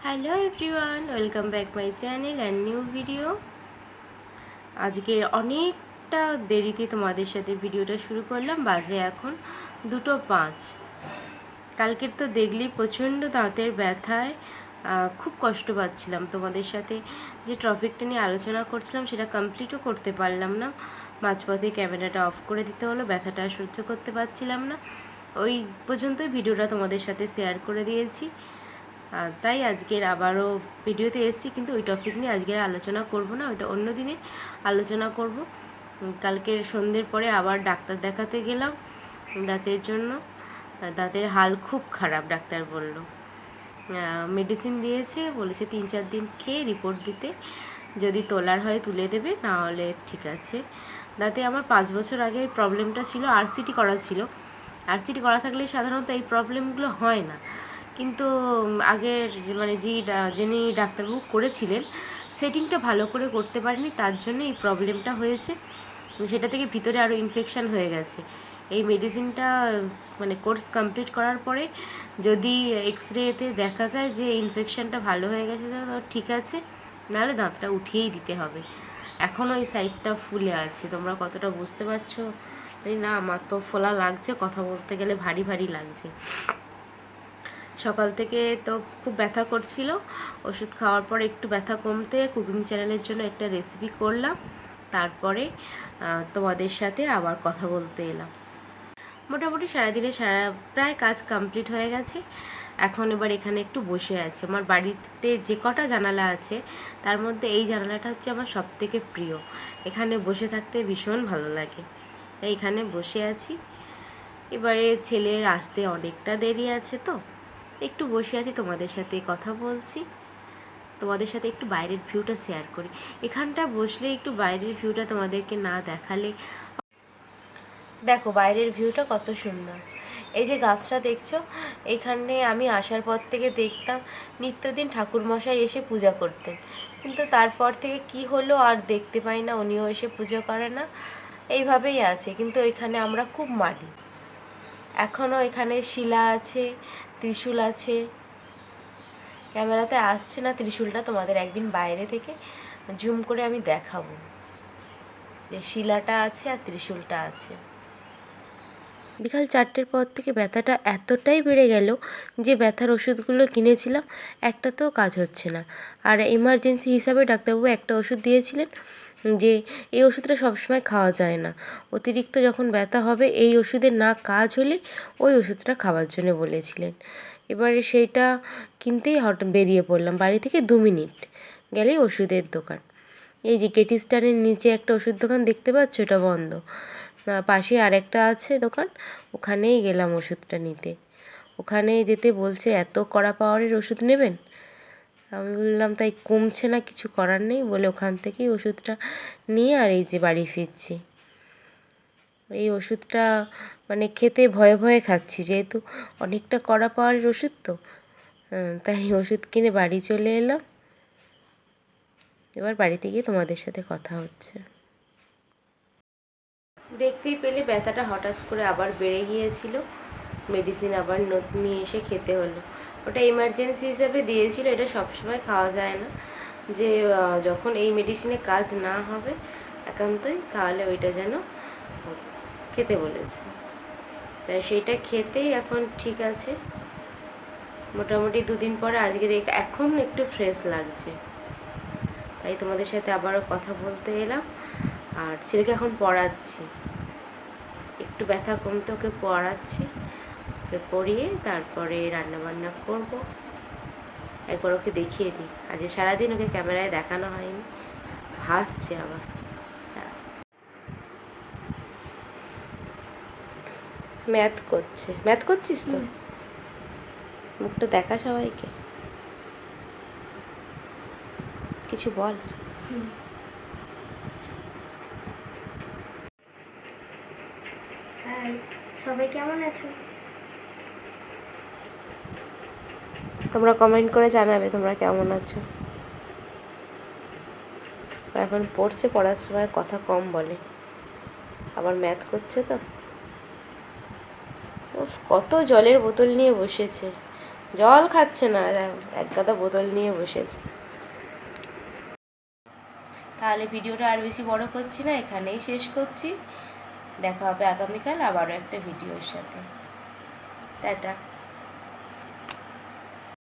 Hello everyone, welcome back my channel and new video. আজকের অনেকটা দেরিতে তোমাদের সাথে ভিডিওটা শুরু করলাম। বাজে এখন 2:05। কালকের তো দেখলেই প্রচণ্ড দাঁতের ব্যথায় খুব কষ্ট পাচ্ছিলাম। তোমাদের সাথে যে টপিকটা নিয়ে আলোচনা করছিলাম সেটা কমপ্লিটও করতে পারলাম না। মাঝপথে ক্যামেরাটা অফ করে দিতে হলো, ব্যথাটা সহ্য করতে পারছিলাম না। ওই পর্যন্তই ভিডিওটা তোমাদের সাথে শেয়ার করে দিয়েছি। তাই আজকের আবারও ভিডিওতে এসেছি, কিন্তু ওই টপিক নিয়ে আজকের আলোচনা করব না, ওইটা অন্য দিনে আলোচনা করব। কালকের সন্ধ্যের পরে আবার ডাক্তার দেখাতে গেলাম দাঁতের জন্য। দাঁতের হাল খুব খারাপ, ডাক্তার বলল। মেডিসিন দিয়েছে, বলেছে 3-4 দিন খেয়ে রিপোর্ট দিতে, যদি তোলার হয় তুলে দেবে, না হলে ঠিক আছে। দাঁতে আমার 5 বছর আগে প্রবলেমটা ছিল, আরসিটি করা ছিল। আরসিটি করা থাকলে সাধারণত এই প্রবলেমগুলো হয় না, কিন্তু আগের যিনি ডাক্তারবাবু করেছিলেন সেটিংটা ভালো করে করতে পারেনি, তার জন্য এই প্রবলেমটা হয়েছে। সেটা থেকে ভিতরে আরও ইনফেকশান হয়ে গেছে। এই মেডিসিনটা কোর্স কমপ্লিট করার পরে যদি এক্সরেতে দেখা যায় যে ইনফেকশানটা ভালো হয়ে গেছে তো ঠিক আছে, নাহলে দাঁতটা উঠিয়েই দিতে হবে। এখনও এই সাইডটা ফুলে আছে, তোমরা কতটা বুঝতে পারছো না? আমার তো ফোলা লাগছে, কথা বলতে গেলে ভারী ভারী লাগছে। সকাল থেকে তো খুব ব্যথা করছিল, ওষুধ খাওয়ার পর একটু ব্যথা কমতে কুকিং চ্যানেলের জন্য একটা রেসিপি করলাম, তারপরে তোমাদের সাথে আবার কথা বলতে এলাম। মোটামুটি সারাদিনে প্রায় কাজ কমপ্লিট হয়ে গেছে। এখন এবার এখানে একটু বসে আছি। আমার বাড়িতে যে কটা জানালা আছে তার মধ্যে এই জানালাটা হচ্ছে আমার সবথেকে প্রিয়। এখানে বসে থাকতে ভীষণ ভালো লাগে, তাই এখানে বসে আছি। এবারে ছেলে আসতে অনেকটা দেরি আছে, তো একটু বসে আছি, তোমাদের সাথে কথা বলছি। তোমাদের সাথে একটু বাইরের ভিউটা শেয়ার করি। এখানটা বসলে একটু বাইরের ভিউটা তোমাদেরকে না দেখালে, দেখো বাইরের ভিউটা কত সুন্দর। এই যে গাছটা দেখছো, এখানে আমি আসার পর থেকে দেখতাম নিত্যদিন ঠাকুরমশাই এসে পূজা করতেন, কিন্তু তারপর থেকে কি হলো আর দেখতে পাই না, উনিও এসে পুজো করে না, এইভাবেই আছে। কিন্তু এখানে আমরা খুব মানি, এখনও এখানে শিলা আছে, ত্রিশূল আছে। ক্যামেরাতে আসছে না ত্রিশূলটা, তোমাদের একদিন বাইরে থেকে জুম করে আমি দেখাবো যে শিলাটা আছে আর ত্রিশূলটা আছে। বিকাল 4টের পর থেকে ব্যথাটা এতটাই বেড়ে গেল যে ব্যথার ওষুধগুলো কিনেছিলাম একটাতেও কাজ হচ্ছে না। আর এমার্জেন্সি হিসাবে ডাক্তারবাবু একটা ওষুধ দিয়েছিলেন যে এই ওষুধটা সবসময় খাওয়া যায় না, অতিরিক্ত যখন ব্যথা হবে এই ওষুধের না কাজ হলে ওই ওষুধটা খাওয়ার জন্য বলেছিলেন। এবারে সেইটা কিনতেই হঠাৎ বেরিয়ে পড়লাম। বাড়ি থেকে 2 মিনিট গেলেই ওষুধের দোকান। এই যে কেটি স্ট্যান্ডের নিচে একটা ওষুধ দোকান দেখতে পাচ্ছ, এটা বন্ধ। পাশে আরেকটা আছে দোকান, ওখানেই গেলাম ওষুধটা নিতে। ওখানে যেতে বলছে এত কড়া পাওয়ারের ওষুধ নেবেন। আমি বললাম তাই কমছে না, কিছু করার নেই বলে ওখান থেকেই ওষুধটা নিয়ে আর এই যে বাড়ি ফিরছি। এই ওষুধটা খেতে ভয়ে ভয়ে খাচ্ছি, যেহেতু অনেকটা কড়া পাওয়ারের ওষুধ, তো তাই ওষুধ কিনে বাড়ি চলে এলাম। এবার বাড়িতে গিয়ে তোমাদের সাথে কথা হচ্ছে। দেখতেই পেলে ব্যথাটা হঠাৎ করে আবার বেড়ে গিয়েছিল, মেডিসিন আবার নিয়ে এসে খেতে হলো। ওটা এমার্জেন্সি হিসেবে দিয়েছিল, এটা সবসময় খাওয়া যায় না, যে যখন এই মেডিসিনে কাজ না হবে একান্তই, তাহলে ওইটা যেন খেতে বলেছে। তাই সেইটা খেতেই এখন ঠিক আছে। মোটামুটি 2 দিন পরে আজকের এখন একটু ফ্রেশ লাগছে, তাই তোমাদের সাথে আবারও কথা বলতে এলাম। আর ছেলেকে এখন পড়াচ্ছি, একটু ব্যথা কমতে ওকে পড়াচ্ছি, ওকে পড়িয়ে তারপরে রান্নাবান্না করব। একবার ওকে দেখিয়ে দিই, আজ সারাদিন ওকে ক্যামেরায় দেখানো হয়নি, হাসছে আবার। ম্যাথ করছে। ম্যাথ করছিস তো? মুখটা দেখা সবাইকে, কিছু বল। সবাই কেমন আছো? তোমরা কমেন্ট করে জানাবে তোমরা কেমন আছো। এখন পড়ছে, পড়ার সময় কথা কম বলে, আবার ম্যাথ করছে তো। কত জলের বোতল নিয়ে বসেছে, জল খাচ্ছে না, এক গাদা বোতল নিয়ে বসেছে। তাহলে ভিডিওটা আর বেশি বড় করছি না, এখানেই শেষ করছি। দেখা হবে আগামীকাল আবারও একটা ভিডিওর সাথে। টাটা।